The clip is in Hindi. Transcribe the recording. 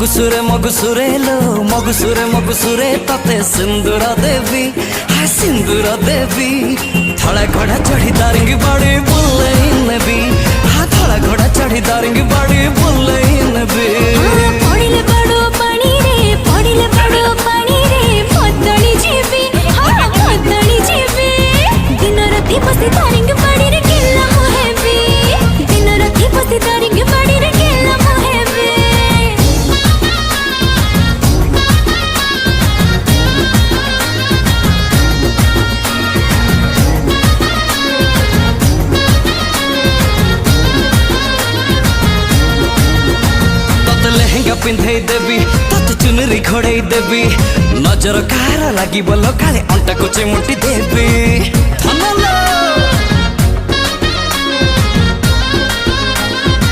मगुसुरे लो मगुसुरे तते सिंदूर देवी हाय सिंदूर देवी थड़ा घोड़ा चढ़ी दारिंग बाड़ी बुल्ले नबी हाँ थड़ा घोड़ा चढ़ी दारिंग बाड़ी बुल्ले नबी पड़िले बड़ो पानी रे पतली जीवी हाँ पतली जीवी दिन राती बसी दारिंग बाड़ी रे केला मोहेबी दिन राती बसी दारिंग बाड़ी रे केला मोहेबी पिंधे देवी तत चुनरी घोड़े देवी नजर कार लगी बोलो काले अंटा को चिमुटी देवी।